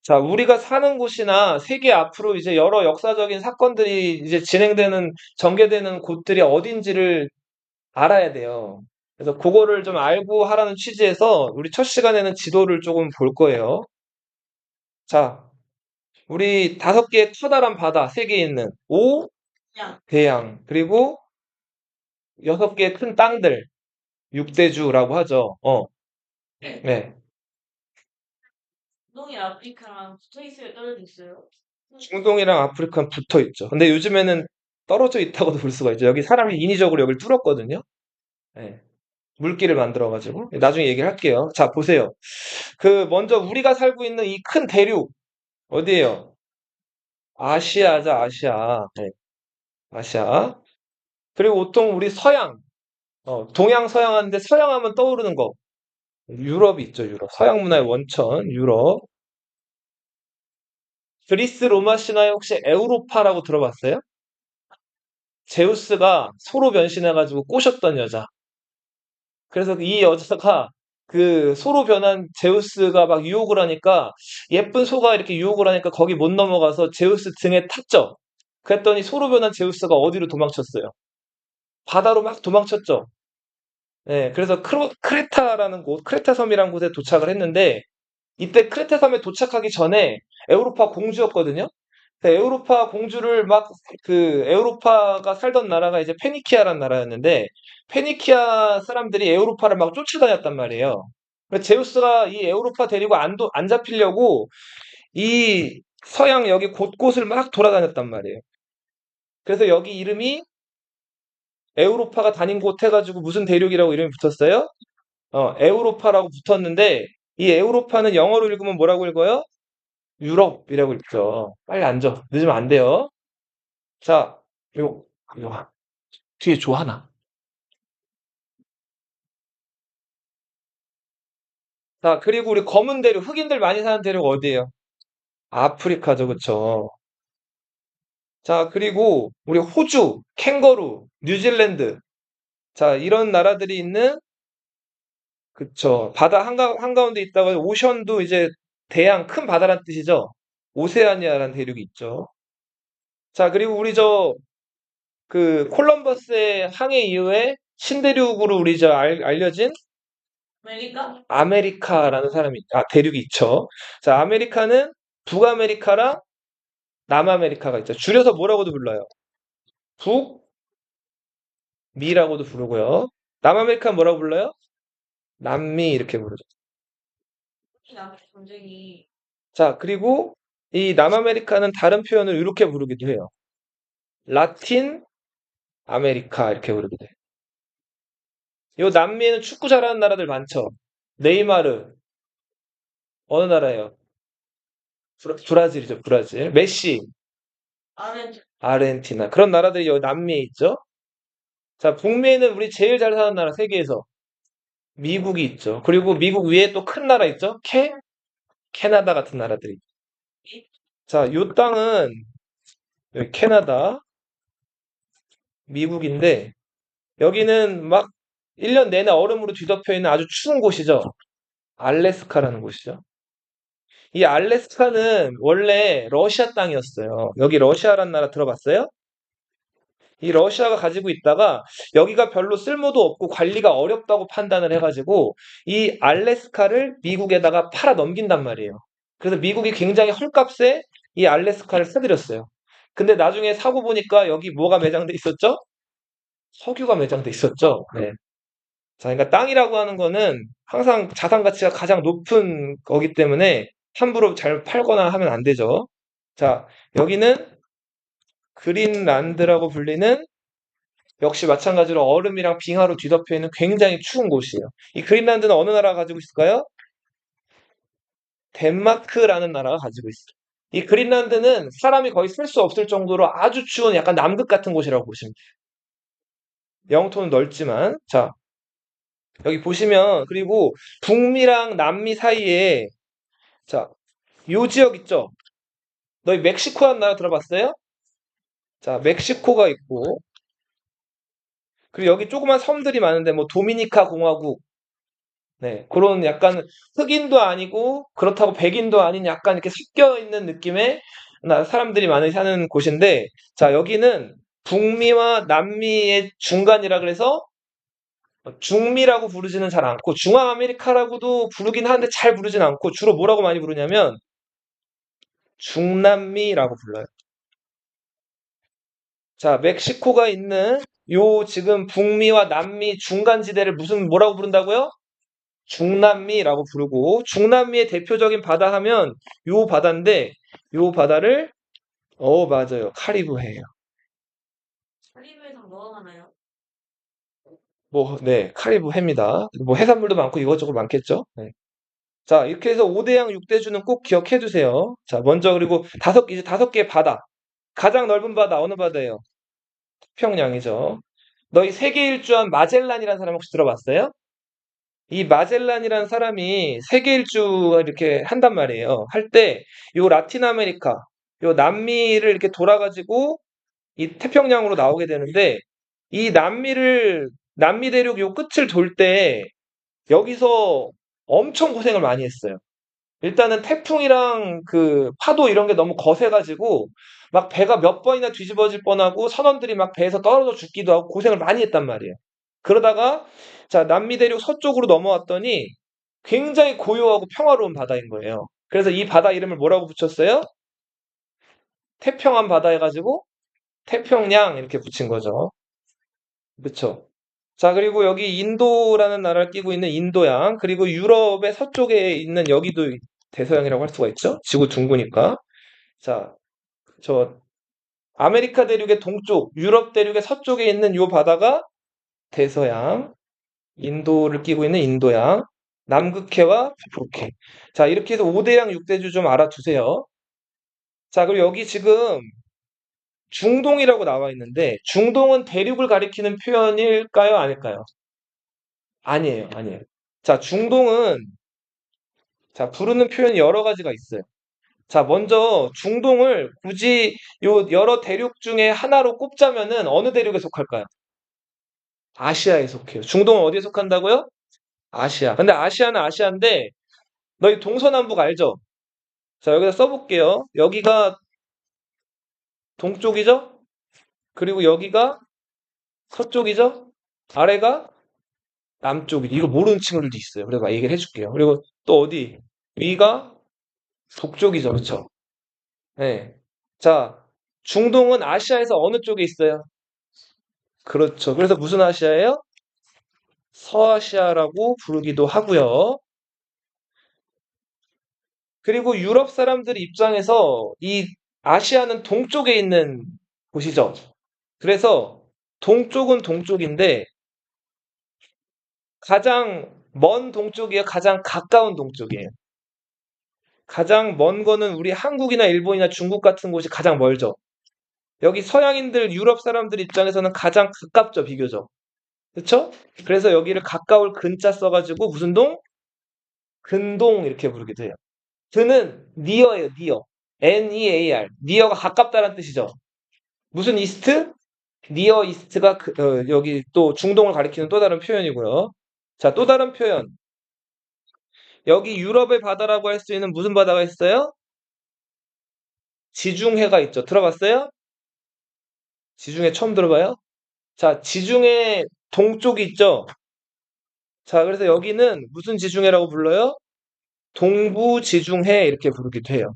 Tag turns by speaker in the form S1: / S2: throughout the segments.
S1: 자, 우리가 사는 곳이나 세계 앞으로 이제 여러 역사적인 사건들이 이제 전개되는 곳들이 어딘지를 알아야 돼요. 그래서 그거를 좀 알고 하라는 취지에서 우리 첫 시간에는 지도를 조금 볼 거예요. 자, 우리 5개의 커다란 바다, 세계에 있는
S2: 양.
S1: 대양, 그리고 6개의 큰 땅들, 육대주라고 하죠.
S2: 네.
S1: 네.
S2: 중동이 아프리카랑 붙어 있어요, 떨어져 있어요?
S1: 중동이랑 아프리카는 붙어 있죠. 근데 요즘에는 떨어져 있다고도 볼 수가 있죠. 여기 사람이 인위적으로 여기를 뚫었거든요. 네. 물길을 만들어가지고. 나중에 얘기를 할게요. 자, 보세요. 먼저 우리가 살고 있는 이 큰 대륙, 어디예요? 아시아죠, 아시아. 네, 아시아. 그리고 보통 우리 서양, 동양, 서양 하는데 서양 하면 떠오르는 거. 유럽이 있죠, 유럽. 서양 문화의 원천, 유럽. 그리스 로마 신화에 혹시 에우로파라고 들어봤어요? 제우스가 소로 변신해가지고 꼬셨던 여자. 그래서 이 여자가 소로 변한 제우스가 막 유혹을 하니까 예쁜 소가 이렇게 유혹을 하니까 거기 못 넘어가서 제우스 등에 탔죠. 그랬더니 소로 변한 제우스가 어디로 도망쳤어요? 바다로 막 도망쳤죠. 네, 그래서 크레타라는 곳, 크레타 섬이라는 곳에 도착을 했는데 이때 크레타 섬에 도착하기 전에 에우로파 공주였거든요. 에우로파 공주를 에우로파가 살던 나라가 이제 페니키아라는 나라였는데, 페니키아 사람들이 에우로파를 막 쫓아다녔단 말이에요. 그래서 제우스가 이 에우로파 데리고 안 잡히려고 이 서양 여기 곳곳을 막 돌아다녔단 말이에요. 그래서 여기 이름이 에우로파가 다닌 곳 해가지고 무슨 대륙이라고 이름이 붙었어요? 에우로파라고 붙었는데, 이 에우로파는 영어로 읽으면 뭐라고 읽어요? 유럽이라고 읽죠. 빨리 앉아. 늦으면 안 돼요. 자, 이거 뒤에 조 하나. 자, 그리고 우리 검은 대륙, 흑인들 많이 사는 대륙 어디예요? 아프리카죠, 그쵸? 자, 그리고 우리 호주, 캥거루, 뉴질랜드. 자, 이런 나라들이 있는, 그쵸. 바다 한가운데 있다가 오션도 이제 대양, 큰 바다란 뜻이죠. 오세아니아라는 대륙이 있죠. 자, 그리고 우리 콜럼버스의 항해 이후에 신대륙으로 우리 알려진
S2: 아메리카?
S1: 아메리카라는 대륙이 있죠. 자, 아메리카는 북아메리카랑 남아메리카가 있죠. 줄여서 뭐라고도 불러요? 북미라고도 부르고요. 남아메리카는 뭐라고 불러요? 남미 이렇게 부르죠.
S2: 남 전쟁이
S1: 자, 그리고 이 남아메리카는 다른 표현을 이렇게 부르기도 해요. 라틴 아메리카 이렇게 부르기도 해요. 요 남미에는 축구 잘하는 나라들 많죠. 네이마르 어느 나라예요? 브라질이죠, 브라질. 메시
S2: 아르헨티나.
S1: 아르헨티나 그런 나라들이 여기 남미에 있죠. 자, 북미에는 우리 제일 잘 사는 나라 세계에서 미국이 있죠. 그리고 미국 위에 또 큰 나라 있죠? 캐나다 같은 나라들이. 자, 요 땅은 여기 캐나다, 미국인데 여기는 막 1년 내내 얼음으로 뒤덮여 있는 아주 추운 곳이죠. 알래스카라는 곳이죠. 이 알래스카는 원래 러시아 땅이었어요. 여기 러시아라는 나라 들어봤어요? 이 러시아가 가지고 있다가 여기가 별로 쓸모도 없고 관리가 어렵다고 판단을 해가지고 이 알래스카를 미국에다가 팔아 넘긴단 말이에요. 그래서 미국이 굉장히 헐값에 이 알래스카를 사들였어요. 근데 나중에 사고 보니까 여기 뭐가 매장돼 있었죠? 석유가 매장돼 있었죠. 네. 자, 그러니까 땅이라고 하는 거는 항상 자산 가치가 가장 높은 거기 때문에 함부로 잘 팔거나 하면 안 되죠. 자, 여기는 그린란드라고 불리는 역시 마찬가지로 얼음이랑 빙하로 뒤덮여 있는 굉장히 추운 곳이에요. 이 그린란드는 어느 나라가 가지고 있을까요? 덴마크라는 나라가 가지고 있어요. 이 그린란드는 사람이 거의 살 수 없을 정도로 아주 추운 약간 남극 같은 곳이라고 보시면 돼요. 영토는 넓지만. 자, 여기 보시면, 그리고 북미랑 남미 사이에, 자, 요 지역 있죠? 너희 멕시코라는 나라 들어봤어요? 자, 멕시코가 있고, 그리고 여기 조그만 섬들이 많은데, 뭐, 도미니카 공화국, 네, 그런 약간 흑인도 아니고 그렇다고 백인도 아닌 약간 이렇게 섞여 있는 느낌의 사람들이 많이 사는 곳인데, 자, 여기는 북미와 남미의 중간이라 그래서 중미라고 부르지는 잘 않고 중앙아메리카라고도 부르긴 하는데 잘 부르진 않고 주로 뭐라고 많이 부르냐면 중남미라고 불러요. 자, 멕시코가 있는 요 지금 북미와 남미 중간지대를 무슨 뭐라고 부른다고요? 중남미라고 부르고, 중남미의 대표적인 바다 하면 요 바다인데, 요 바다를 맞아요. 카리브해예요.
S2: 카리브해상 뭐가 많아요?
S1: 뭐, 네, 카리브해입니다. 뭐 해산물도 많고 이것저것 많겠죠. 네. 자, 이렇게 해서 5대양 6대주는 꼭 기억해 두세요. 자, 먼저 그리고 이제 5개의 바다. 가장 넓은 바다 어느 바다예요? 태평양이죠. 너희 세계 일주한 마젤란이라는 사람 혹시 들어봤어요? 이 마젤란이라는 사람이 세계 일주 이렇게 한단 말이에요. 할 때 요 라틴 아메리카, 요 남미를 이렇게 돌아가지고 이 태평양으로 나오게 되는데, 이 남미 대륙 요 끝을 돌 때 여기서 엄청 고생을 많이 했어요. 일단은 태풍이랑 그 파도 이런 게 너무 거세가지고 막 배가 몇 번이나 뒤집어질 뻔하고 선원들이 막 배에서 떨어져 죽기도 하고 고생을 많이 했단 말이에요. 그러다가 자, 남미 대륙 서쪽으로 넘어왔더니 굉장히 고요하고 평화로운 바다인 거예요. 그래서 이 바다 이름을 뭐라고 붙였어요? 태평한 바다 해가지고 태평양 이렇게 붙인 거죠. 그쵸? 자, 그리고 여기 인도라는 나라를 끼고 있는 인도양, 그리고 유럽의 서쪽에 있는 여기도 대서양이라고 할 수가 있죠? 지구 둥그니까. 자, 저 아메리카 대륙의 동쪽, 유럽 대륙의 서쪽에 있는 요 바다가 대서양, 인도를 끼고 있는 인도양, 남극해와 북극해. 자, 이렇게 해서 5대양 6대주 좀 알아두세요. 자, 그리고 여기 지금 중동이라고 나와 있는데, 중동은 대륙을 가리키는 표현일까요? 아닐까요? 아니에요, 아니에요. 자, 중동은, 자, 부르는 표현이 여러 가지가 있어요. 자, 먼저 중동을 굳이 요 여러 대륙 중에 하나로 꼽자면은 어느 대륙에 속할까요? 아시아에 속해요. 중동은 어디에 속한다고요? 아시아. 근데 아시아는 아시아인데 너희 동서남북 알죠? 자, 여기다 써볼게요. 여기가 동쪽이죠? 그리고 여기가 서쪽이죠? 아래가 남쪽이죠. 이거 모르는 친구들도 있어요. 그래서 얘기를 해줄게요. 그리고 또 어디? 위가 북쪽이죠. 그렇죠? 네. 자, 중동은 아시아에서 어느 쪽에 있어요? 그렇죠. 그래서 무슨 아시아예요? 서아시아라고 부르기도 하고요. 그리고 유럽 사람들 입장에서 이 아시아는 동쪽에 있는 곳이죠. 그래서 동쪽은 동쪽인데 가장 먼 동쪽이에요? 가장 가까운 동쪽이에요? 가장 먼 거는 우리 한국이나 일본이나 중국 같은 곳이 가장 멀죠. 여기 서양인들, 유럽 사람들 입장에서는 가장 가깝죠, 비교적. 그쵸? 그래서 여기를 가까울 근자 써가지고 무슨 동? 근동 이렇게 부르기도 해요. 드는 니어예요, 니어. Near. 니어가 가깝다는 뜻이죠. 무슨 이스트? 니어 이스트가 여기 또 중동을 가리키는 또 다른 표현이고요. 자, 또 다른 표현. 여기 유럽의 바다라고 할 수 있는 무슨 바다가 있어요? 지중해가 있죠. 들어봤어요? 지중해 처음 들어봐요? 자, 지중해 동쪽이 있죠. 자, 그래서 여기는 무슨 지중해라고 불러요? 동부 지중해 이렇게 부르기도 해요.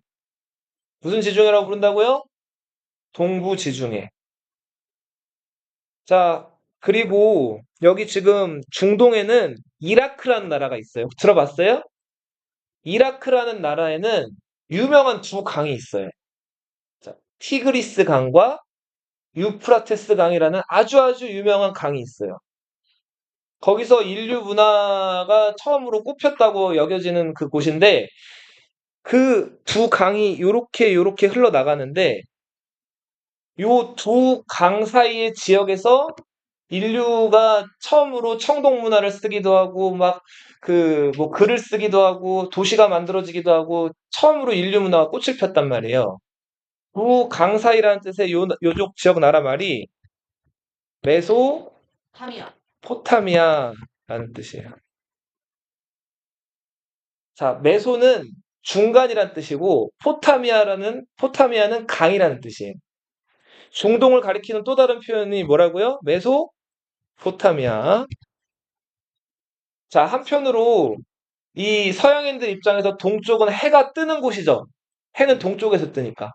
S1: 무슨 지중해라고 부른다고요? 동부 지중해. 자, 그리고 여기 지금 중동에는 이라크라는 나라가 있어요. 들어봤어요? 이라크라는 나라에는 유명한 두 강이 있어요. 자, 티그리스 강과 유프라테스 강이라는 아주 아주 유명한 강이 있어요. 거기서 인류 문화가 처음으로 꼽혔다고 여겨지는 그 곳인데, 그 두 강이 요렇게 흘러나가는데 요 두 강 사이의 지역에서 인류가 처음으로 청동 문화를 쓰기도 하고 막 그 뭐 글을 쓰기도 하고 도시가 만들어지기도 하고 처음으로 인류 문화가 꽃을 폈단 말이에요. 그 강 사이라는 뜻의 요쪽 지역 나라 말이
S2: 타미야.
S1: 메소포타미아라는 뜻이에요. 자, 메소는 중간이란 뜻이고, 포타미아는 강이라는 뜻이에요. 중동을 가리키는 또 다른 표현이 뭐라고요? 메소포타미아. 자, 한편으로 이 서양인들 입장에서 동쪽은 해가 뜨는 곳이죠. 해는 동쪽에서 뜨니까.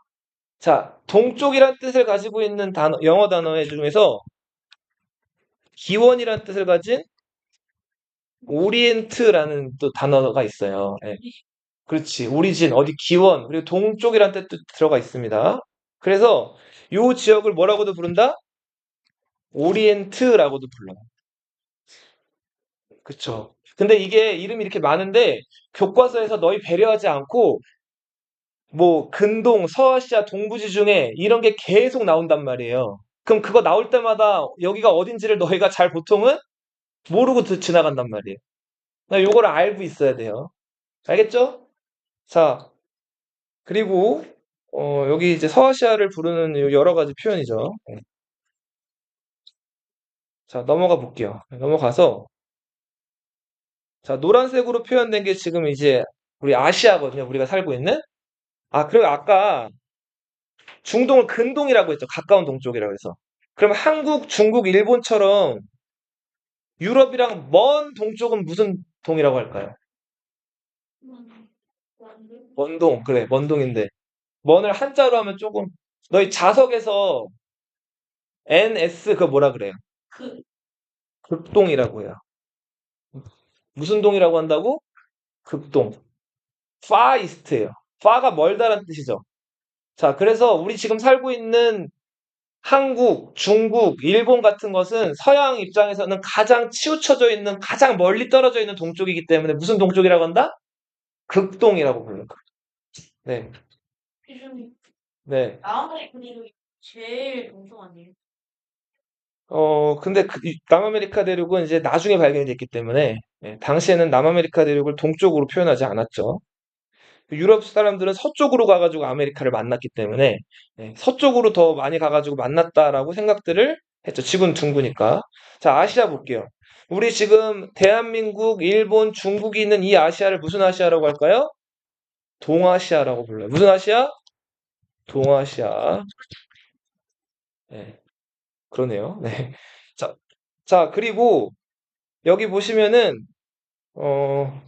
S1: 자, 동쪽이란 뜻을 가지고 있는 영어 단어 중에서 기원이란 뜻을 가진 오리엔트라는 또 단어가 있어요. 예, 그렇지. 오리진, 어디 기원, 그리고 동쪽이란 뜻도 들어가 있습니다. 그래서 요 지역을 뭐라고도 부른다? 오리엔트라고도 불러요. 그쵸. 근데 이게 이름이 이렇게 많은데 교과서에서 너희 배려하지 않고 뭐 근동, 서아시아, 동부지 중에 이런 게 계속 나온단 말이에요. 그럼 그거 나올 때마다 여기가 어딘지를 너희가 잘 보통은 모르고 지나간단 말이에요. 나 요거를 알고 있어야 돼요. 알겠죠? 자, 그리고 여기 이제 서아시아를 부르는 여러 가지 표현이죠. 네. 자, 넘어가 볼게요. 넘어가서 자, 노란색으로 표현된 게 지금 이제 우리 아시아거든요. 우리가 살고 있는. 아, 그리고 아까 중동을 근동이라고 했죠. 가까운 동쪽이라고 해서. 그럼 한국, 중국, 일본처럼 유럽이랑 먼 동쪽은 무슨 동이라고 할까요?
S2: 완전
S1: 먼동. 그래, 먼동인데. 먼을 한자로 하면 조금 너희 자석에서 NS 그거 뭐라 그래요?
S2: 그
S1: 극동이라고 해요. 무슨 동이라고 한다고? 극동. 파이스트예요. 파가 멀다란 뜻이죠. 자, 그래서 우리 지금 살고 있는 한국, 중국, 일본 같은 것은 서양 입장에서는 가장 치우쳐져 있는, 가장 멀리 떨어져 있는 동쪽이기 때문에 무슨 동쪽이라고 한다? 극동이라고 불러요. 네,
S2: 기준이
S1: 네.
S2: 남아메리카 대륙이 제일 동쪽 아니에요?
S1: 근데 남아메리카 대륙은 이제 나중에 발견이 됐기 때문에, 당시에는 남아메리카 대륙을 동쪽으로 표현하지 않았죠. 유럽 사람들은 서쪽으로 가가지고 아메리카를 만났기 때문에 서쪽으로 더 많이 가가지고 만났다라고 생각들을 했죠. 지구는 둥그니까. 자, 아시아 볼게요. 우리 지금 대한민국, 일본, 중국이 있는 이 아시아를 무슨 아시아라고 할까요? 동아시아라고 불러요. 무슨 아시아? 동아시아. 네, 그러네요. 네. 자, 자, 그리고 여기 보시면은 어,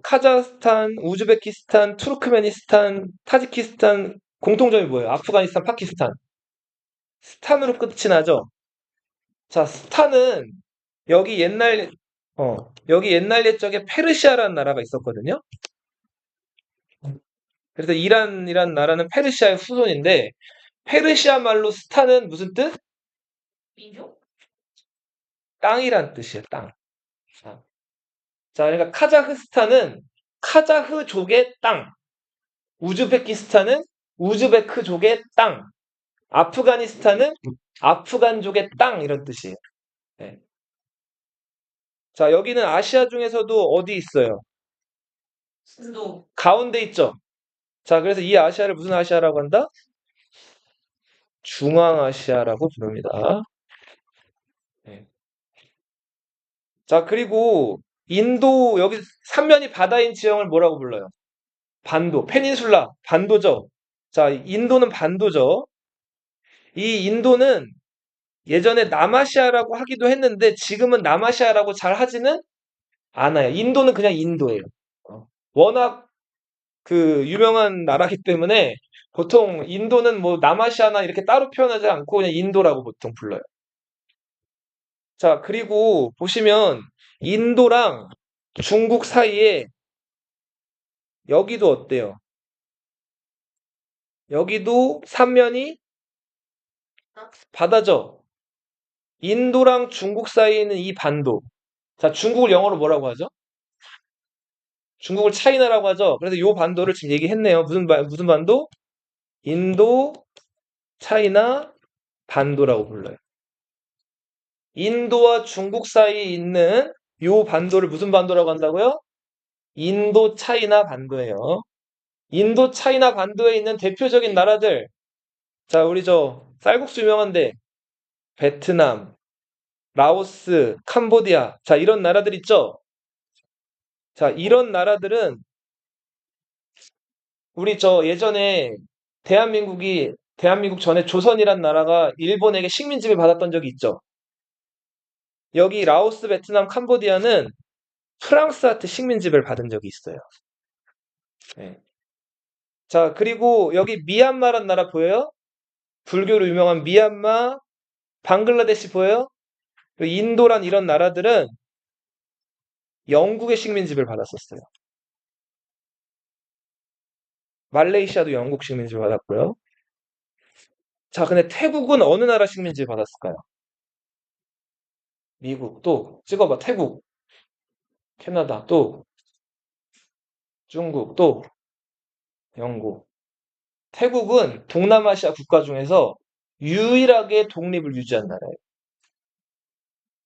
S1: 카자흐스탄, 우즈베키스탄, 투르크메니스탄, 타지키스탄 공통점이 뭐예요? 아프가니스탄, 파키스탄. 스탄으로 끝이 나죠? 자, 스탄은 여기 옛날, 여기 옛날 옛적에 페르시아라는 나라가 있었거든요? 그래서 이란이란 나라는 페르시아의 후손인데, 페르시아 말로 스탄은 무슨 뜻?
S2: 민족?
S1: 땅이란 뜻이에요, 땅. 자, 그러니까 카자흐스탄은 카자흐족의 땅, 우즈베키스탄은 우즈베크족의 땅, 아프가니스탄은 아프간족의 땅, 이런 뜻이에요. 네. 자, 여기는 아시아 중에서도 어디 있어요?
S2: 인도.
S1: 가운데 있죠? 자, 그래서 이 아시아를 무슨 아시아라고 한다? 중앙아시아라고 부릅니다. 네. 자, 그리고 인도, 여기 삼면이 바다인 지형을 뭐라고 불러요? 반도, 페닌슐라, 반도죠. 자, 인도는 반도죠. 이 인도는 예전에 남아시아라고 하기도 했는데 지금은 남아시아라고 잘 하지는 않아요. 인도는 그냥 인도예요. 워낙 그 유명한 나라기 때문에 보통 인도는 뭐 남아시아나 이렇게 따로 표현하지 않고 그냥 인도라고 보통 불러요. 자, 그리고 보시면 인도랑 중국 사이에 여기도 어때요? 여기도 삼면이 바다죠? 인도랑 중국 사이에 있는 이 반도. 자, 중국을 영어로 뭐라고 하죠? 중국을 차이나라고 하죠? 그래서 이 반도를 지금 얘기했네요. 무슨 반도? 인도, 차이나 반도라고 불러요. 인도와 중국 사이에 있는 요 반도를 무슨 반도라고 한다고요? 인도 차이나 반도예요. 인도 차이나 반도에 있는 대표적인 나라들. 자, 우리 저 쌀국수 유명한데 베트남, 라오스, 캄보디아. 자, 이런 나라들 있죠? 자, 이런 나라들은 우리 저 예전에 대한민국 전에 조선이란 나라가 일본에게 식민지를 받았던 적이 있죠. 여기 라오스, 베트남, 캄보디아는 프랑스한테 식민지를 받은 적이 있어요. 네. 자, 그리고 여기 미얀마란 나라 보여요? 불교로 유명한 미얀마, 방글라데시 보여요? 그리고 인도란 이런 나라들은 영국의 식민지를 받았었어요. 말레이시아도 영국 식민지를 받았고요. 자, 근데 태국은 어느 나라 식민지를 받았을까요? 미국, 또 찍어봐. 태국, 캐나다, 또 중국, 또 영국. 태국은 동남아시아 국가 중에서 유일하게 독립을 유지한 나라예요.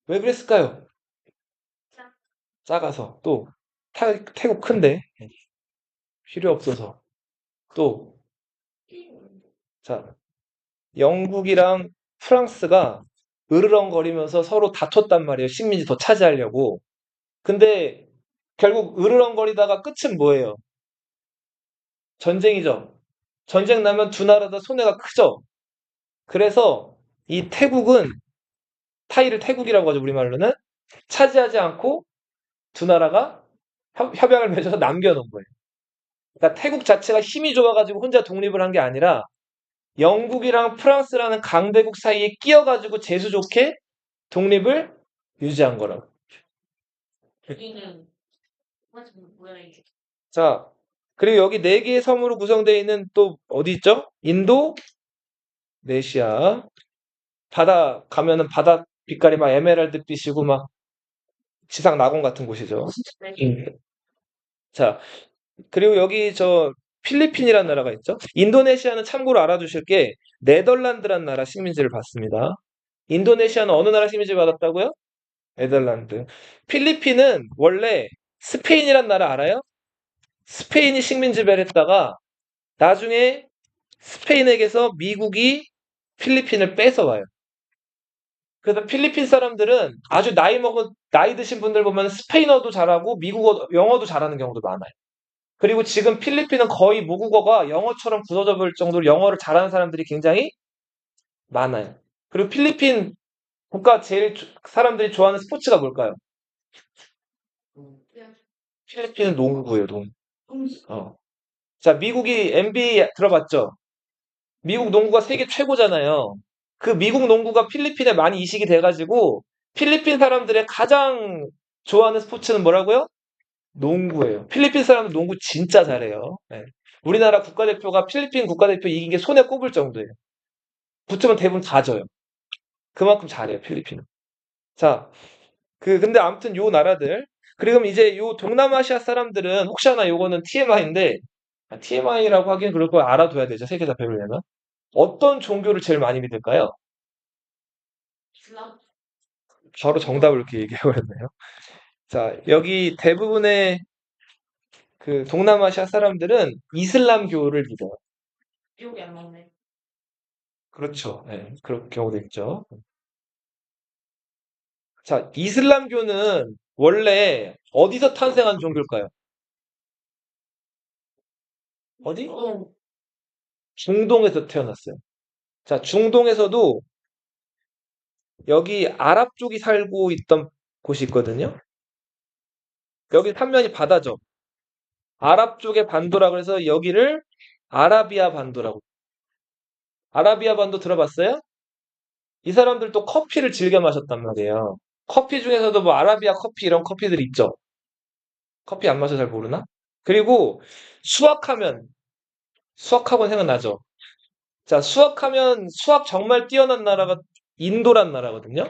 S1: 왜 그랬을까요?
S2: 자,
S1: 작아서. 또 태국 큰데 필요 없어서. 또 자, 영국이랑 프랑스가 으르렁거리면서 서로 다퉜단 말이에요. 식민지 더 차지하려고. 근데 결국 으르렁거리다가 끝은 뭐예요? 전쟁이죠. 전쟁 나면 두 나라 다 손해가 크죠. 그래서 이 태국은 타이를 태국이라고 하죠. 우리말로는 차지하지 않고 두 나라가 협약을 맺어서 남겨놓은 거예요. 그러니까 태국 자체가 힘이 좋아가지고 혼자 독립을 한 게 아니라 영국이랑 프랑스라는 강대국 사이에 끼어가지고 재수 좋게 독립을 유지한 거라고.
S2: 여기는 뭐야 이게?
S1: 자, 그리고 여기 네 개의 섬으로 구성되어 있는 또 어디 있죠? 인도네시아. 바다 가면은 바다 빛깔이 막 에메랄드 빛이고 막 지상 낙원 같은 곳이죠.
S2: 네.
S1: 자, 그리고 여기 저 필리핀이라는 나라가 있죠. 인도네시아는 참고로 알아두실 게 네덜란드라는 나라 식민지를 받습니다. 인도네시아는 어느 나라 식민지를 받았다고요? 네덜란드. 필리핀은 원래 스페인이란 나라 알아요? 스페인이 식민지배를 했다가 나중에 스페인에게서 미국이 필리핀을 뺏어와요. 그래서 필리핀 사람들은 아주 나이 드신 분들 보면 스페인어도 잘하고 미국어, 영어도 잘하는 경우도 많아요. 그리고 지금 필리핀은 거의 모국어가 영어처럼 굳어져 볼 정도로 영어를 잘하는 사람들이 굉장히 많아요. 그리고 필리핀 국가 제일 사람들이 좋아하는 스포츠가 뭘까요?
S2: 그냥
S1: 필리핀은 농구예요, 농구.
S2: 음식.
S1: 어. 자, 미국이 NBA 들어봤죠? 미국 농구가 세계 최고잖아요. 그 미국 농구가 필리핀에 많이 이식이 돼가지고 필리핀 사람들의 가장 좋아하는 스포츠는 뭐라고요? 농구예요. 필리핀 사람은 농구 진짜 잘해요. 네. 우리나라 국가대표가 필리핀 국가대표 이긴 게 손에 꼽을 정도예요. 붙으면 대부분 다 져요. 그만큼 잘해요, 필리핀은. 자, 근데 아무튼 요 나라들. 그리고 이제 요 동남아시아 사람들은 혹시나 요거는 TMI인데, TMI라고 하긴 그럴 거 알아둬야 되죠. 세계 다 배우려면. 어떤 종교를 제일 많이 믿을까요?
S2: 이슬람?
S1: 바로 정답을 이렇게 얘기해버렸네요. 자, 여기 대부분의 그 동남아시아 사람들은 이슬람교를 믿어요.
S2: 미국이 안 나오네.
S1: 그렇죠. 네, 그런 경우도 있죠. 자, 이슬람교는 원래 어디서 탄생한 종교일까요? 어디?
S2: 어,
S1: 중동에서 태어났어요. 자, 중동에서도 여기 아랍 쪽이 살고 있던 곳이 있거든요. 여기 삼면이 바다죠. 아랍 쪽의 반도라 그래서 여기를 아라비아 반도라고. 아라비아 반도 들어봤어요? 이 사람들도 커피를 즐겨 마셨단 말이에요. 커피 중에서도 뭐 아라비아 커피 이런 커피들 있죠. 커피 안 마셔 잘 모르나? 그리고 수학하면 수학학원 생각나죠? 자, 수학하면 수학 정말 뛰어난 나라가 인도란 나라거든요.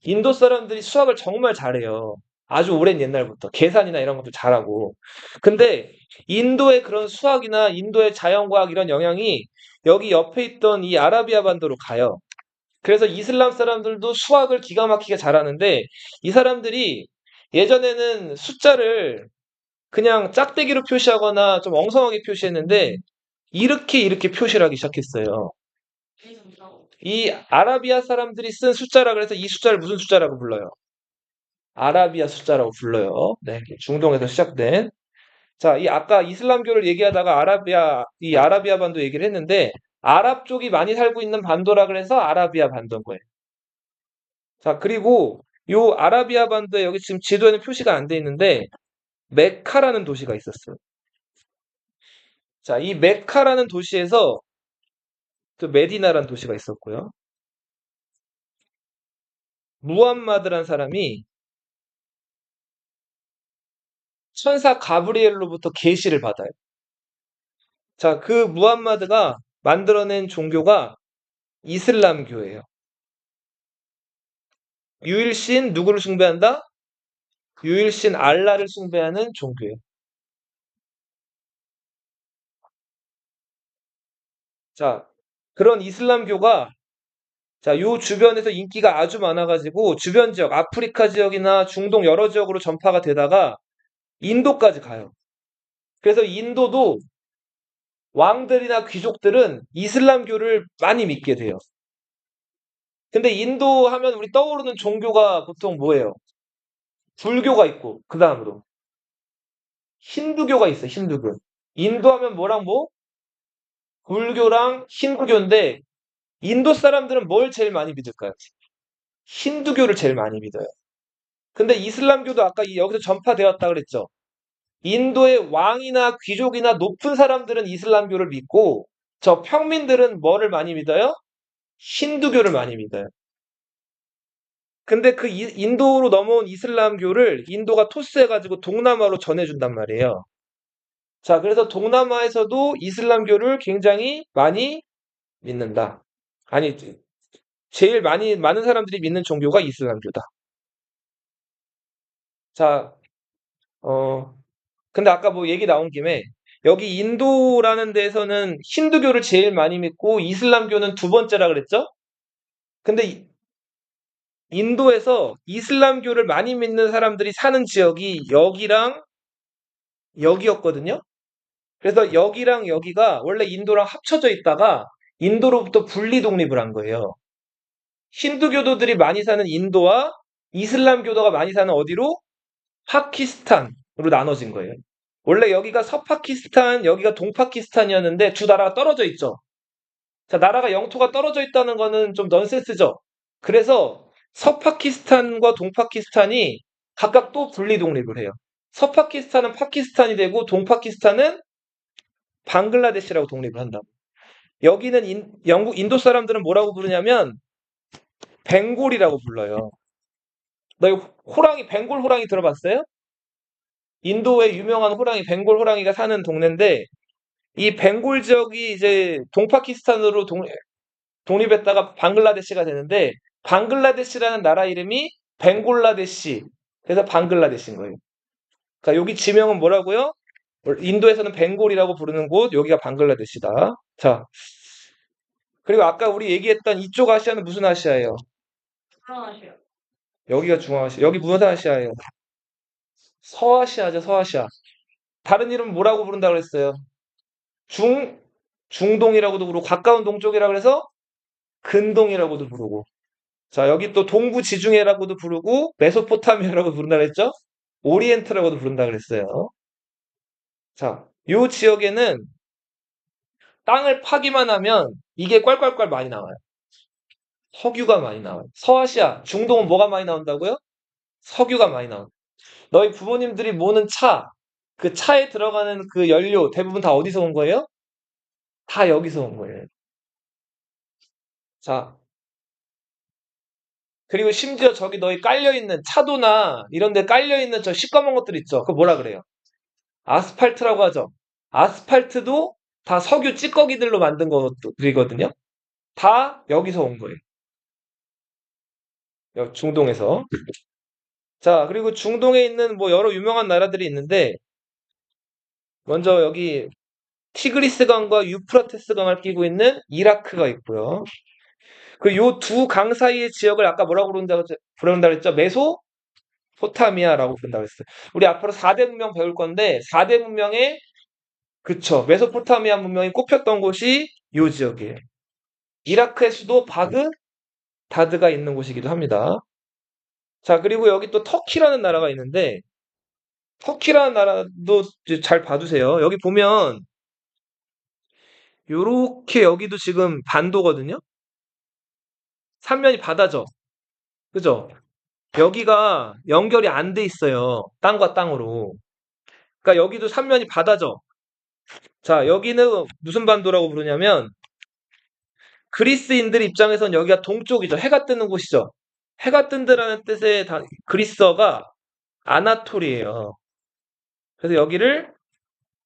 S1: 인도 사람들이 수학을 정말 잘해요. 아주 오랜 옛날부터 계산이나 이런 것도 잘하고. 근데 인도의 그런 수학이나 인도의 자연과학 이런 영향이 여기 옆에 있던 이 아라비아 반도로 가요. 그래서 이슬람 사람들도 수학을 기가 막히게 잘하는데 이 사람들이 예전에는 숫자를 그냥 짝대기로 표시하거나 좀 엉성하게 표시했는데 이렇게 표시를 하기 시작했어요.
S2: 되게 좋다고.
S1: 이 아라비아 사람들이 쓴 숫자라 그래서 이 숫자를 무슨 숫자라고 불러요? 아라비아 숫자라고 불러요. 네, 중동에서 시작된. 자, 이 아까 이슬람교를 얘기하다가 이 아라비아 반도 얘기를 했는데, 아랍 쪽이 많이 살고 있는 반도라 그래서 아라비아 반도인 거예요. 자, 그리고 요 아라비아 반도에 여기 지금 지도에는 표시가 안 돼 있는데, 메카라는 도시가 있었어요. 자, 이 메카라는 도시에서 또 메디나라는 도시가 있었고요. 무함마드란 사람이 천사 가브리엘로부터 계시를 받아요. 자, 그 무함마드가 만들어낸 종교가 이슬람교예요. 유일신 누구를 숭배한다? 유일신 알라를 숭배하는 종교예요. 자, 그런 이슬람교가 자, 요 주변에서 인기가 아주 많아가지고 주변 지역, 아프리카 지역이나 중동 여러 지역으로 전파가 되다가 인도까지 가요. 그래서 인도도 왕들이나 귀족들은 이슬람교를 많이 믿게 돼요. 근데 인도 하면 우리 떠오르는 종교가 보통 뭐예요? 불교가 있고, 그 다음으로 힌두교가 있어요, 힌두교. 인도 하면 뭐랑 뭐? 불교랑 힌두교인데, 인도 사람들은 뭘 제일 많이 믿을까요? 힌두교를 제일 많이 믿어요. 근데 이슬람교도 아까 여기서 전파되었다 그랬죠? 인도의 왕이나 귀족이나 높은 사람들은 이슬람교를 믿고, 저 평민들은 뭐를 많이 믿어요? 힌두교를 많이 믿어요. 근데 그 인도로 넘어온 이슬람교를 인도가 토스해가지고 동남아로 전해준단 말이에요. 자, 그래서 동남아에서도 이슬람교를 굉장히 많이 믿는다. 아니, 제일 많은 사람들이 믿는 종교가 이슬람교다. 자, 어, 근데 아까 뭐 얘기 나온 김에 여기 인도라는 데에서는 힌두교를 제일 많이 믿고 이슬람교는 두 번째라 그랬죠? 근데 인도에서 이슬람교를 많이 믿는 사람들이 사는 지역이 여기랑 여기였거든요? 그래서 여기랑 여기가 원래 인도랑 합쳐져 있다가 인도로부터 분리 독립을 한 거예요. 힌두교도들이 많이 사는 인도와 이슬람교도가 많이 사는 어디로? 파키스탄으로 나눠진 거예요. 원래 여기가 서파키스탄, 여기가 동파키스탄이었는데 두 나라가 떨어져 있죠. 자, 나라가 영토가 떨어져 있다는 거는 좀 넌센스죠. 그래서 서파키스탄과 동파키스탄이 각각 또 분리 독립을 해요. 서파키스탄은 파키스탄이 되고 동파키스탄은 방글라데시라고 독립을 한다. 여기는 영국 인도 사람들은 뭐라고 부르냐면 벵골이라고 불러요. 너 호랑이 벵골 호랑이 들어봤어요? 인도의 유명한 호랑이 벵골 호랑이가 사는 동네인데 이 벵골 지역이 이제 동파키스탄으로 독립했다가 방글라데시가 되는데 방글라데시라는 나라 이름이 벵골라데시. 그래서 방글라데시인 거예요. 그러니까 여기 지명은 뭐라고요? 인도에서는 벵골이라고 부르는 곳, 여기가 방글라데시다. 자, 그리고 아까 우리 얘기했던 이쪽 아시아는 무슨 아시아예요?
S2: 하나하세요.
S1: 여기가 중앙아시아. 여기 무슨 아시아예요? 서아시아죠, 서아시아. 다른 이름 뭐라고 부른다 그랬어요? 중, 중동이라고도 부르고, 가까운 동쪽이라 그래서 근동이라고도 부르고. 자, 여기 또 동부 지중해라고도 부르고, 메소포타미아라고 부른다 그랬죠? 오리엔트라고도 부른다 그랬어요. 자, 요 지역에는 땅을 파기만 하면 이게 꽐꽐꽐 많이 나와요. 석유가 많이 나와요. 서아시아, 중동은 뭐가 많이 나온다고요? 석유가 많이 나와요. 너희 부모님들이 모는 차, 그 차에 들어가는 그 연료 대부분 다 어디서 온 거예요? 다 여기서 온 거예요. 자, 그리고 심지어 저기 너희 깔려있는 차도나 이런 데 깔려있는 저 시꺼먼 것들 있죠? 그거 뭐라 그래요? 아스팔트라고 하죠? 아스팔트도 다 석유 찌꺼기들로 만든 것들이거든요? 다 여기서 온 거예요. 중동에서. 자, 그리고 중동에 있는 뭐 여러 유명한 나라들이 있는데, 먼저 여기 티그리스 강과 유프라테스 강을 끼고 있는 이라크가 있고요. 그 요 두 강 사이의 지역을 아까 뭐라고 부른다 그랬죠? 메소포타미아라고 부른다고 했어요. 우리 앞으로 4대 문명 배울 건데 4대 문명에 그쵸. 메소포타미아 문명이 꼽혔던 곳이 요 지역이에요. 이라크의 수도 바그다드가 있는 곳이기도 합니다. 자, 그리고 여기 또 터키라는 나라가 있는데, 터키라는 나라도 이제 잘 봐두세요. 여기 보면, 요렇게 여기도 지금 반도거든요? 삼면이 바다죠? 그죠? 여기가 연결이 안 돼 있어요. 땅과 땅으로. 그러니까 여기도 삼면이 바다죠? 자, 여기는 무슨 반도라고 부르냐면, 그리스인들 입장에선 여기가 동쪽이죠. 해가 뜨는 곳이죠. 해가 뜬다라는 뜻의 그리스어가 아나톨이에요. 그래서 여기를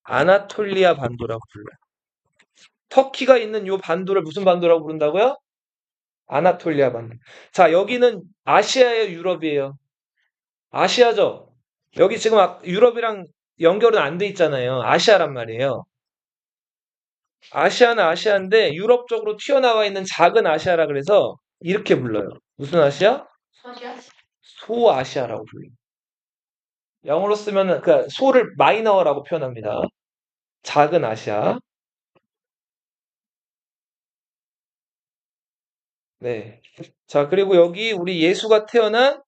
S1: 아나톨리아 반도라고 불러요. 터키가 있는 요 반도를 무슨 반도라고 부른다고요? 아나톨리아 반도. 자, 여기는 아시아예요, 유럽이에요? 아시아죠? 여기 지금 유럽이랑 연결은 안 돼 있잖아요. 아시아란 말이에요. 아시아는 아시아인데 유럽 쪽으로 튀어나와 있는 작은 아시아라 그래서 이렇게 불러요. 무슨 아시아?
S2: 서시아?
S1: 소아시아라고 불러요. 영어로 쓰면은 그 소를 마이너라고 표현합니다. 작은 아시아. 네. 자, 그리고 여기 우리 예수가 태어난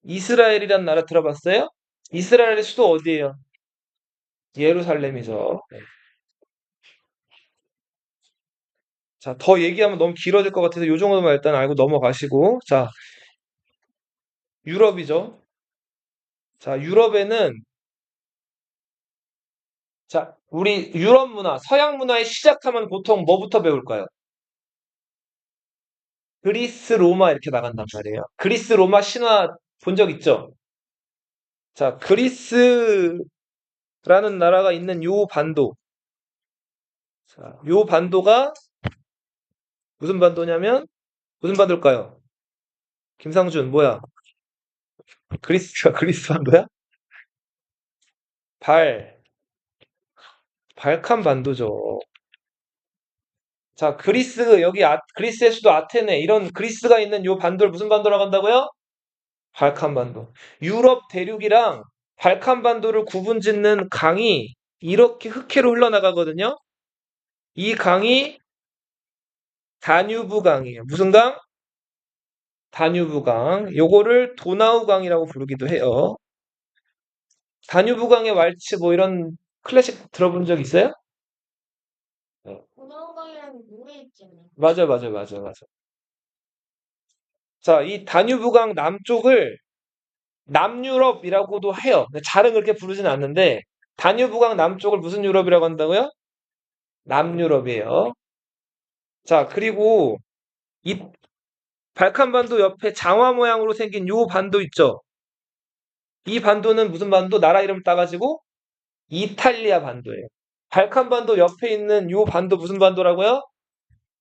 S1: 이스라엘이란 나라 들어봤어요? 이스라엘의 수도 어디예요? 예루살렘이죠. 네. 자, 더 얘기하면 너무 길어질 것 같아서 요 정도만 일단 알고 넘어가시고. 자, 유럽이죠. 자, 유럽에는 자, 우리 유럽 문화, 서양 문화에 시작하면 보통 뭐부터 배울까요? 그리스, 로마 이렇게 나간단 말이에요. 그리스, 로마 신화 본 적 있죠? 자, 그리스라는 나라가 있는 요 반도. 자, 요 반도가 무슨 반도냐면 무슨 반도일까요? 김상준, 뭐야? 그리스가 그리스 반도야? 발, 발칸 반도죠. 자, 그리스, 여기 그리스의 수도 아테네, 이런 그리스가 있는 요 반도를 무슨 반도라고 한다고요? 발칸 반도. 유럽 대륙이랑 발칸 반도를 구분 짓는 강이 이렇게 흑해로 흘러나가거든요. 이 강이 다뉴브 강이에요. 무슨 강? 다뉴브 강. 요거를 도나우 강이라고 부르기도 해요. 다뉴브 강의 왈츠 뭐 이런 클래식 들어본 적 있어요? 네.
S2: 고등어강이라는 노래 있잖아요.
S1: 맞아, 맞아, 맞아, 맞아. 자, 이 다뉴브 강 남쪽을 남유럽이라고도 해요. 근데 잘은 그렇게 부르진 않는데, 다뉴브 강 남쪽을 무슨 유럽이라고 한다고요? 남유럽이에요. 자, 그리고 이 발칸반도 옆에 장화 모양으로 생긴 요 반도 있죠? 이 반도는 무슨 반도? 나라 이름 따가지고 이탈리아 반도예요. 발칸반도 옆에 있는 요 반도 무슨 반도라고요?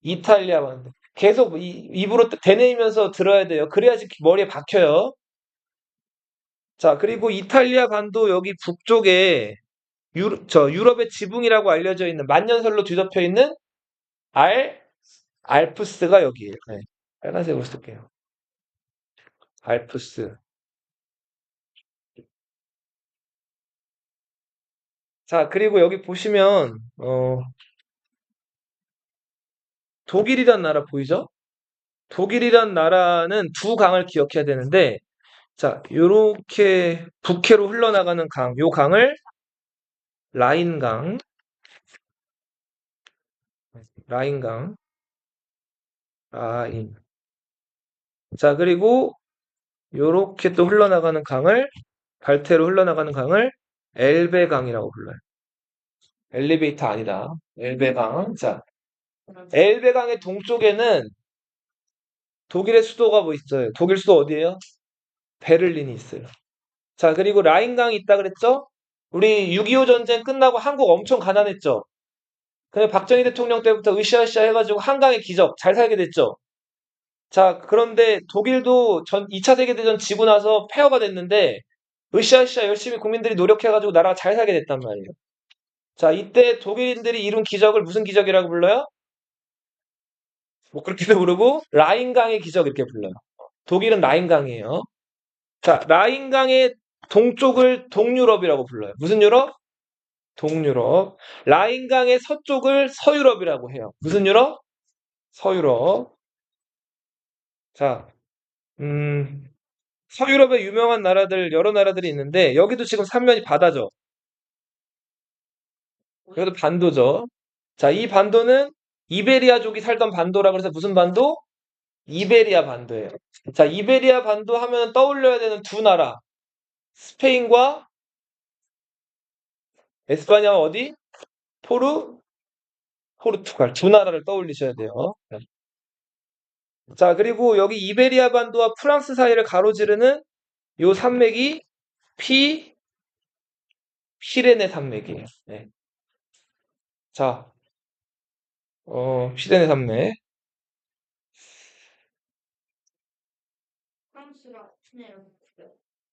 S1: 이탈리아 반도. 계속 입으로 되뇌이면서 들어야 돼요. 그래야지 머리에 박혀요. 자, 그리고 이탈리아 반도 여기 북쪽에 유럽의 지붕이라고 알려져 있는 만년설로 뒤덮여 있는 알프스가 여기에요. 네. 빨간색으로 쓸게요. 알프스. 자, 그리고 여기 보시면 독일이란 나라 보이죠? 독일이란 나라는 두 강을 기억해야 되는데, 자, 요렇게 북해로 흘러나가는 강, 요 강을 라인강, 라인강, 라인. 자, 그리고 요렇게 또 흘러나가는 강을, 발테로 흘러나가는 강을 엘베강이라고 불러요. 엘리베이터 아니다. 엘베강. 자, 엘베강의 동쪽에는 독일의 수도가 뭐 있어요? 독일 수도 어디예요? 베를린이 있어요. 자, 그리고 라인강이 있다 그랬죠? 우리 6.25 전쟁 끝나고 한국 엄청 가난했죠? 근데 박정희 대통령 때부터 으쌰으쌰 해가지고 한강의 기적 잘 살게 됐죠? 자, 그런데 독일도 2차 세계대전 지고 나서 폐허가 됐는데 으쌰으쌰 열심히 국민들이 노력해가지고 나라가 잘 살게 됐단 말이에요. 자, 이때 독일인들이 이룬 기적을 무슨 기적이라고 불러요? 뭐 그렇게도 부르고 라인강의 기적 이렇게 불러요. 독일은 라인강이에요. 자, 라인강의 동쪽을 동유럽이라고 불러요. 무슨 유럽? 동유럽. 라인강의 서쪽을 서유럽이라고 해요. 무슨 유럽? 서유럽. 자, 음, 서유럽의 유명한 나라들, 여러 나라들이 있는데, 여기도 지금 삼면이 바다죠. 여기도 반도죠. 자, 이 반도는 이베리아족이 살던 반도라 그래서 무슨 반도? 이베리아 반도예요. 자, 이베리아 반도 하면 떠올려야 되는 두 나라. 스페인과 에스파냐와 어디? 포르투갈. 두 나라를 떠올리셔야 돼요. 자, 그리고 여기 이베리아 반도와 프랑스 사이를 가로지르는 요 산맥이 피, 피레네 산맥이에요. 네. 자, 피레네 산맥.
S2: 프랑스가 친해요.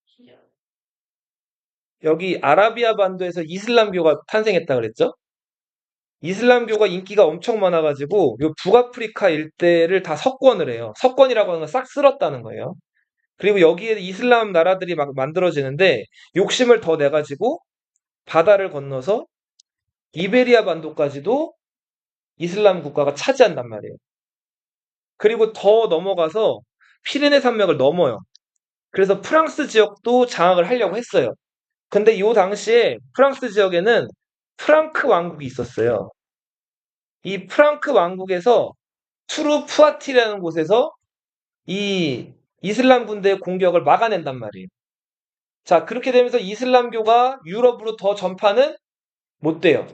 S2: 시죠.
S1: 여기 아라비아 반도에서 이슬람교가 탄생했다 그랬죠? 이슬람교가 인기가 엄청 많아가지고 요 북아프리카 일대를 다 석권을 해요. 석권이라고 하는 건 싹 쓸었다는 거예요. 그리고 여기에 이슬람 나라들이 막 만들어지는데 욕심을 더 내가지고 바다를 건너서 이베리아 반도까지도 이슬람 국가가 차지한단 말이에요. 그리고 더 넘어가서 피레네 산맥을 넘어요. 그래서 프랑스 지역도 장악을 하려고 했어요. 근데 요 당시에 프랑스 지역에는 프랑크 왕국이 있었어요. 이 프랑크 왕국에서 투르 푸아티라는 곳에서 이 이슬람 군대의 공격을 막아낸단 말이에요. 자, 그렇게 되면서 이슬람교가 유럽으로 더 전파는 못 돼요.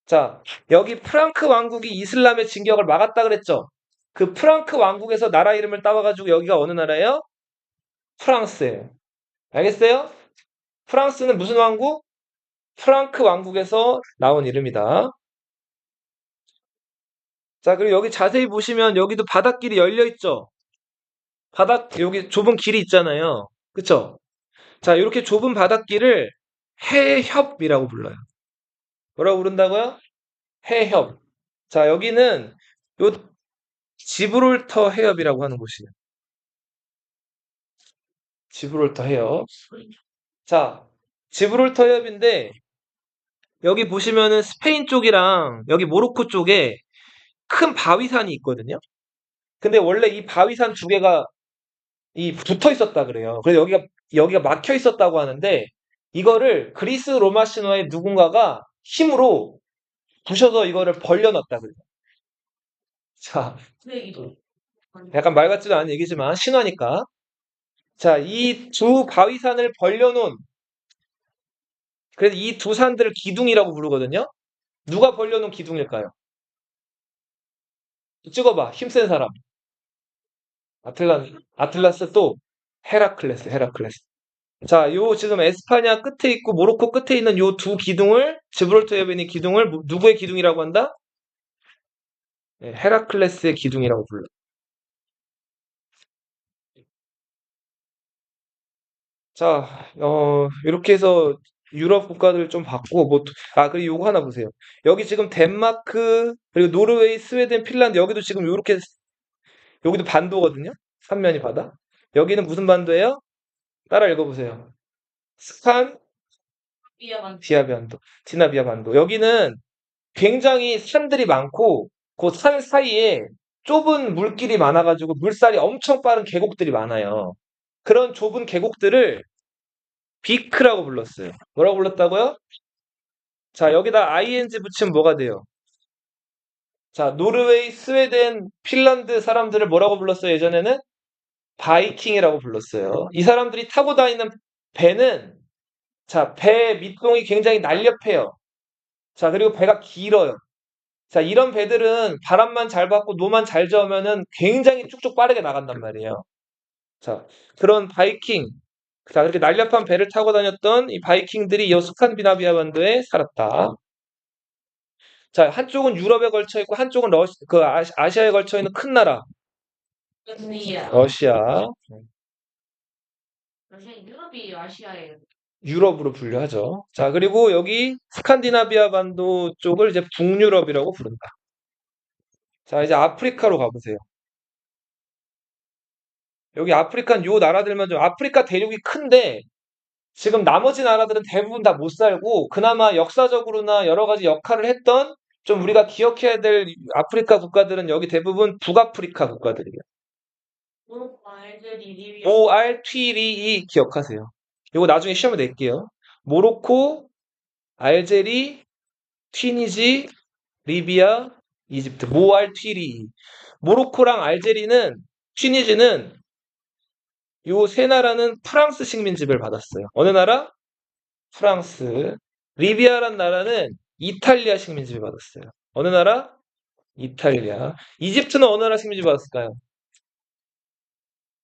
S1: 자, 여기 프랑크 왕국이 이슬람의 진격을 막았다 그랬죠? 그 프랑크 왕국에서 나라 이름을 따와가지고 여기가 어느 나라예요? 프랑스예요. 알겠어요? 프랑스는 무슨 왕국? 프랑크 왕국에서 나온 이름이다. 자, 그리고 여기 자세히 보시면 여기도 바닷길이 열려 있죠? 여기 좁은 길이 있잖아요. 그쵸? 자, 이렇게 좁은 바닷길을 해협이라고 불러요. 뭐라고 부른다고요? 해협. 자, 여기는 요 지브롤터 해협이라고 하는 곳이에요. 지브롤터 해협. 자, 지브롤터 해협인데 여기 보시면은 스페인 쪽이랑 여기 모로코 쪽에 큰 바위산이 있거든요. 근데 원래 이 바위산 두 개가 이 붙어 있었다 그래요. 그래서 여기가 막혀 있었다고 하는데 이거를 그리스 로마 신화의 누군가가 힘으로 부셔서 이거를 벌려놨다 그래요. 자,
S2: 쓰레기도.
S1: 약간 말 같지도 않은 얘기지만 신화니까. 자, 이 두 바위산을 벌려놓은 그래서 이 두 산들을 기둥이라고 부르거든요. 누가 벌려놓은 기둥일까요? 찍어봐. 힘센 사람. 아틀라스 또 헤라클레스. 자, 요 지금 에스파냐 끝에 있고 모로코 끝에 있는 요 두 기둥을 지브롤터 해변의 기둥을 누구의 기둥이라고 한다? 네, 헤라클레스의 기둥이라고 불러. 자, 이렇게 해서 유럽 국가들 좀 봤고 그리고 요거 하나 보세요. 여기 지금 덴마크 그리고 노르웨이, 스웨덴, 핀란드 여기도 지금 요렇게 여기도 반도거든요. 삼면이 바다. 여기는 무슨 반도예요? 따라 읽어보세요. 스칸
S2: 삐아만.
S1: 디아 반도, 디나비아 반도. 여기는 굉장히 산들이 많고 그 산 사이에 좁은 물길이 많아가지고 물살이 엄청 빠른 계곡들이 많아요. 그런 좁은 계곡들을 비크라고 불렀어요. 뭐라고 불렀다고요? 자, 여기다 ing 붙이면 뭐가 돼요? 자, 노르웨이, 스웨덴, 핀란드 사람들을 뭐라고 불렀어요? 예전에는 바이킹이라고 불렀어요. 이 사람들이 타고 다니는 배는 자, 배 밑동이 굉장히 날렵해요. 자, 그리고 배가 길어요. 자, 이런 배들은 바람만 잘 받고 노만 잘 저으면은 굉장히 쭉쭉 빠르게 나간단 말이에요. 자, 그런 바이킹. 자, 그렇게 날렵한 배를 타고 다녔던 이 바이킹들이 이 스칸디나비아 반도에 살았다. 자, 한쪽은 유럽에 걸쳐 있고 한쪽은 아시아에 걸쳐 있는 큰 나라.
S2: 러시아.
S1: 러시아.
S2: 러시아 유럽이 아시아에.
S1: 유럽으로 분류하죠. 자, 그리고 여기 스칸디나비아 반도 쪽을 이제 북유럽이라고 부른다. 자, 이제 아프리카로 가보세요. 여기 아프리카는 요 나라들만 좀, 아프리카 대륙이 큰데, 지금 나머지 나라들은 대부분 다 못 살고, 그나마 역사적으로나 여러 가지 역할을 했던, 좀 우리가 기억해야 될 아프리카 국가들은 여기 대부분 북아프리카 국가들이에요.
S2: 모로코, 알제리, 리비아.
S1: 모알튀리이 기억하세요. 이거 나중에 시험에 낼게요. 모로코, 알제리, 튀니지, 리비아, 이집트. 모알튀리이. 모로코랑 알제리는 튀니지는 요 세 나라는 프랑스 식민지배를 받았어요. 어느 나라? 프랑스. 리비아란 나라는 이탈리아 식민지배 받았어요. 어느 나라? 이탈리아. 이집트는 어느 나라 식민지 받았을까요?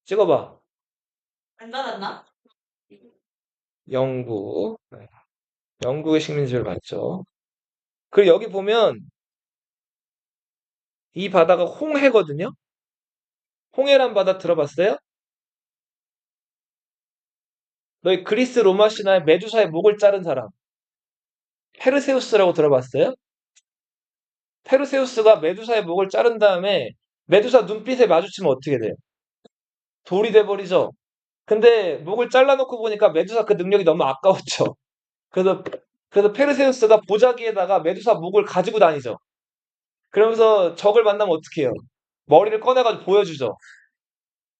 S1: 찍어봐.
S2: 안 닫았나?
S1: 영국. 네. 영국의 식민지를 받죠. 그리고 여기 보면 이 바다가 홍해거든요. 홍해란 바다 들어봤어요? 너희 그리스 로마 신화에 메두사의 목을 자른 사람 페르세우스라고 들어봤어요? 페르세우스가 메두사의 목을 자른 다음에 메두사 눈빛에 마주치면 어떻게 돼요? 돌이 돼버리죠. 근데 목을 잘라놓고 보니까 메두사 그 능력이 너무 아까웠죠. 그래서 페르세우스가 보자기에다가 메두사 목을 가지고 다니죠. 그러면서 적을 만나면 어떻게 해요? 머리를 꺼내가지고 보여주죠.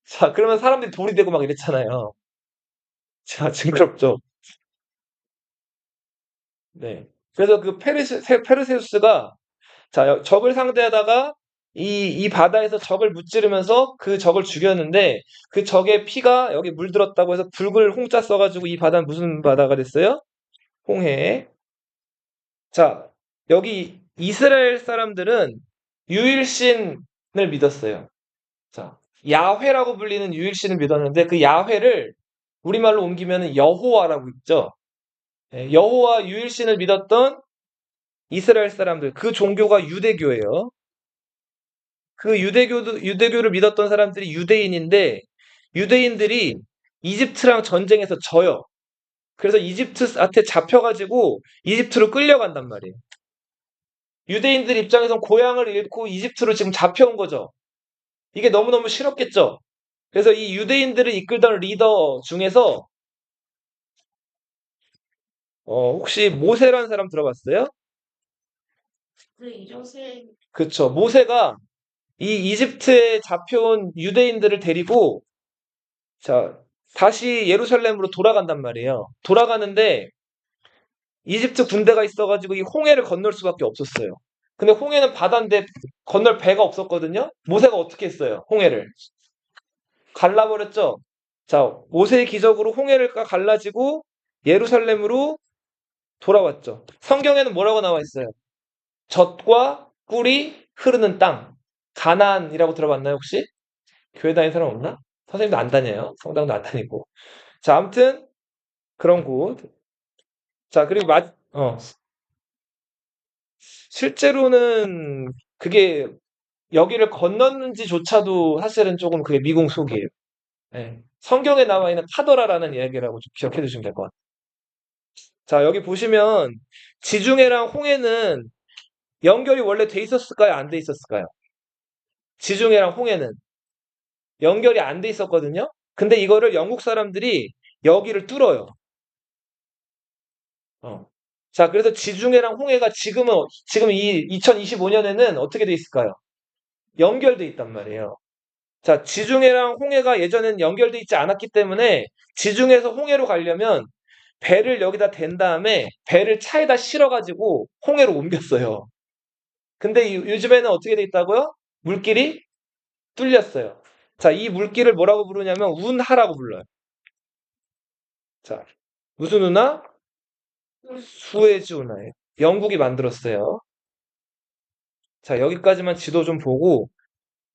S1: 자, 그러면 사람들이 돌이 되고 막 이랬잖아요. 자, 징그럽죠. 네. 그래서 그 페르세우스가 자, 적을 상대하다가 이 바다에서 적을 무찌르면서 그 적을 죽였는데 그 적의 피가 여기 물들었다고 해서 붉을 홍자 써가지고 이 바다는 무슨 바다가 됐어요? 홍해. 자, 여기 이스라엘 사람들은 유일신을 믿었어요. 자, 야훼라고 불리는 유일신을 믿었는데 그 야훼를 우리말로 옮기면 여호와라고 있죠. 예, 여호와 유일신을 믿었던 이스라엘 사람들, 그 종교가 유대교예요. 그 유대교를 믿었던 사람들이 유대인인데 유대인들이 이집트랑 전쟁에서 져요. 그래서 이집트한테 잡혀가지고 이집트로 끌려간단 말이에요. 유대인들 입장에선 고향을 잃고 이집트로 지금 잡혀온 거죠. 이게 너무너무 싫었겠죠. 그래서 이 유대인들을 이끌던 리더 중에서 혹시 모세라는 사람 들어봤어요?
S2: 그 이조세.
S1: 그쵸. 모세가 이 이집트에 잡혀온 유대인들을 데리고 자, 다시 예루살렘으로 돌아간단 말이에요. 돌아가는데 이집트 군대가 있어가지고 이 홍해를 건널 수밖에 없었어요. 근데 홍해는 바다인데 건널 배가 없었거든요. 모세가 어떻게 했어요? 홍해를 갈라버렸죠. 자, 모세의 기적으로 홍해를 갈라지고 예루살렘으로 돌아왔죠. 성경에는 뭐라고 나와 있어요? 젖과 꿀이 흐르는 땅. 가나안이라고 들어봤나요, 혹시? 교회 다니는 사람 없나? 선생님도 안 다녀요. 성당도 안 다니고. 자, 아무튼 그런 곳. 자, 그리고 실제로는 그게 여기를 건넜는지조차도 사실은 조금 그게 미궁속이에요. 예. 성경에 나와 있는 카더라라는 이야기라고 좀 기억해 두시면 될 것 같아요. 자, 여기 보시면 지중해랑 홍해는 연결이 원래 돼 있었을까요? 안 돼 있었을까요? 지중해랑 홍해는 연결이 안 돼 있었거든요. 근데 이거를 영국 사람들이 여기를 뚫어요. 어. 자, 그래서 지중해랑 홍해가 지금 이 2025년에는 어떻게 돼 있을까요? 연결돼 있단 말이에요. 자, 지중해랑 홍해가 예전엔 연결돼 있지 않았기 때문에 지중해에서 홍해로 가려면 배를 여기다 댄 다음에 배를 차에다 실어가지고 홍해로 옮겼어요. 근데 요즘에는 어떻게 돼 있다고요? 물길이 뚫렸어요. 자, 이 물길을 뭐라고 부르냐면 운하라고 불러요. 자, 무슨 운하? 수에즈 운하예요. 영국이 만들었어요. 자, 여기까지만 지도 좀 보고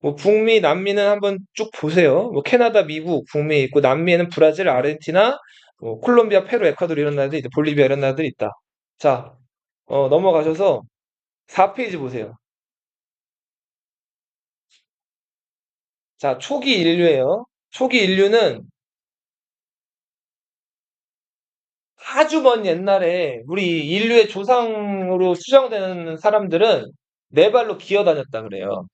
S1: 뭐 북미, 남미는 한번 쭉 보세요. 뭐 캐나다, 미국, 북미 있고 남미에는 브라질, 아르헨티나, 뭐 콜롬비아, 페루, 에콰도르 이런 나라들이 있다. 볼리비아 이런 나라들이 있다. 자, 넘어가셔서 4페이지 보세요. 자, 초기 인류예요. 초기 인류는 아주 먼 옛날에 우리 인류의 조상으로 추정되는 사람들은 네 발로 기어 다녔다 그래요.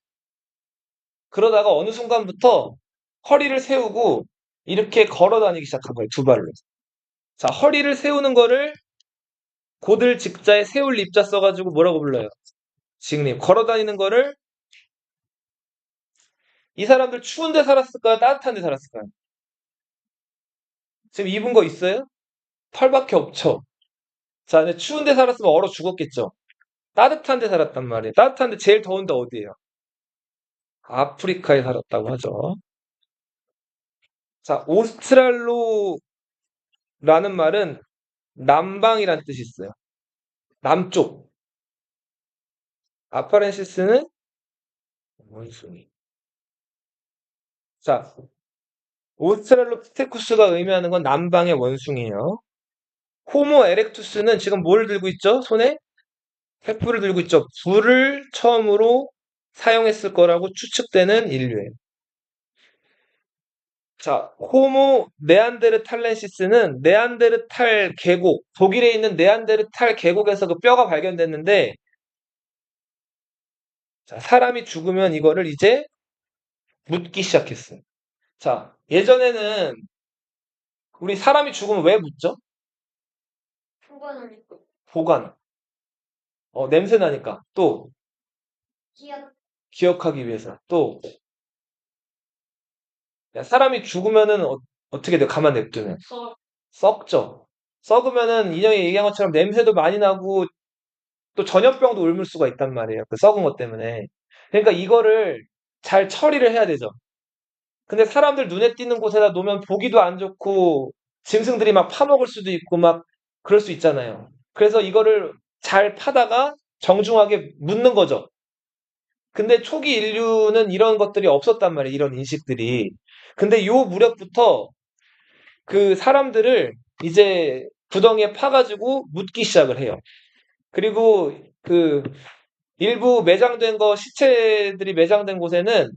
S1: 그러다가 어느 순간부터 허리를 세우고 이렇게 걸어 다니기 시작한 거예요. 두 발로. 자, 허리를 세우는 거를 고들 직자에 세울 입자 써가지고 뭐라고 불러요? 직립. 걸어 다니는 거를 이 사람들 추운 데 살았을까요? 따뜻한 데 살았을까요? 지금 입은 거 있어요? 털밖에 없죠. 자, 근데 추운 데 살았으면 얼어 죽었겠죠. 따뜻한 데 살았단 말이에요. 따뜻한 데 제일 더운 데 어디예요? 아프리카에 살았다고 하죠. 자, 오스트랄로라는 말은 남방이라는 뜻이 있어요. 남쪽. 아파렌시스는 원숭이. 자, 오스트랄로피테쿠스가 의미하는 건 남방의 원숭이에요. 호모 에렉투스는 지금 뭘 들고 있죠? 손에 횃불을 들고 있죠. 불을 처음으로 사용했을 거라고 추측되는 인류예요. 자, 호모 네안데르탈렌시스는 네안데르탈 계곡, 독일에 있는 네안데르탈 계곡에서 그 뼈가 발견됐는데, 자, 사람이 죽으면 이거를 이제 묻기 시작했어요. 자, 예전에는 우리 사람이 죽으면 왜 묻죠?
S2: 후보는
S1: 보관. 냄새 나니까. 또,
S2: 기억
S1: 기억하기 위해서. 또, 야, 사람이 죽으면은 어떻게 돼요? 가만 냅두면.
S2: 서
S1: 썩죠. 썩으면은 인형이 얘기한 것처럼 냄새도 많이 나고 또 전염병도 옮을 수가 있단 말이에요. 그 썩은 것 때문에. 그러니까 이거를 잘 처리를 해야 되죠. 근데 사람들 눈에 띄는 곳에다 놓으면 보기도 안 좋고 짐승들이 막 파먹을 수도 있고 막 그럴 수 있잖아요. 그래서 이거를 잘 파다가 정중하게 묻는 거죠. 근데 초기 인류는 이런 것들이 없었단 말이에요. 이런 인식들이. 근데 요 무렵부터 그 사람들을 이제 구덩이에 파가지고 묻기 시작을 해요. 그리고 그 일부 매장된 거 시체들이 매장된 곳에는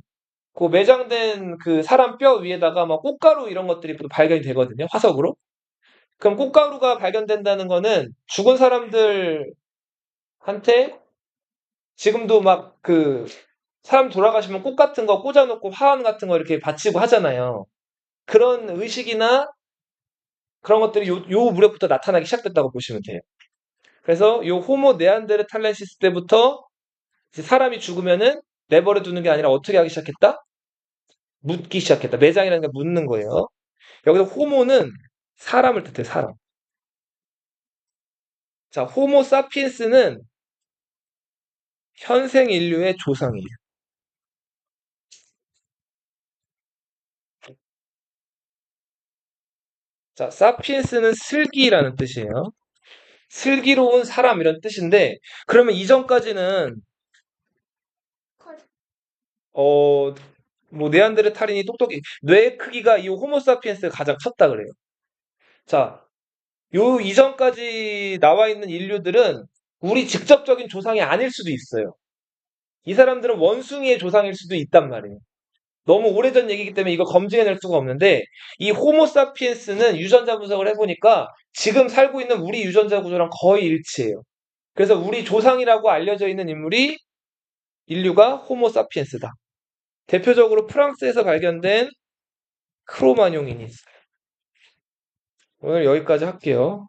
S1: 그 매장된 그 사람 뼈 위에다가 막 꽃가루 이런 것들이 또 발견이 되거든요. 화석으로. 그럼 꽃가루가 발견된다는 거는 죽은 사람들한테 지금도 막 그 사람 돌아가시면 꽃 같은 거 꽂아놓고 화환 같은 거 이렇게 바치고 하잖아요. 그런 의식이나 그런 것들이 요 무렵부터 나타나기 시작됐다고 보시면 돼요. 그래서 요 호모 네안데르탈렌시스 때부터 이제 사람이 죽으면은 내버려 두는 게 아니라 어떻게 하기 시작했다? 묻기 시작했다. 매장이라는 게 묻는 거예요. 여기서 호모는 사람을 뜻해요, 사람. 자, 호모 사피엔스는 현생 인류의 조상이에요. 자, 사피엔스는 슬기라는 뜻이에요. 슬기로운 사람 이런 뜻인데, 그러면 이전까지는 어, 뭐 네안데르탈인이 똑똑히 뇌 크기가 이 호모 사피엔스가 가장 컸다 그래요. 자, 요 이전까지 나와 있는 인류들은 우리 직접적인 조상이 아닐 수도 있어요. 이 사람들은 원숭이의 조상일 수도 있단 말이에요. 너무 오래전 얘기이기 때문에 이걸 검증해낼 수가 없는데 이 호모 사피엔스는 유전자 분석을 해보니까 지금 살고 있는 우리 유전자 구조랑 거의 일치해요. 그래서 우리 조상이라고 알려져 있는 인물이 인류가 호모 사피엔스다. 대표적으로 프랑스에서 발견된 크로마뇽인이 있어요. 오늘 여기까지 할게요.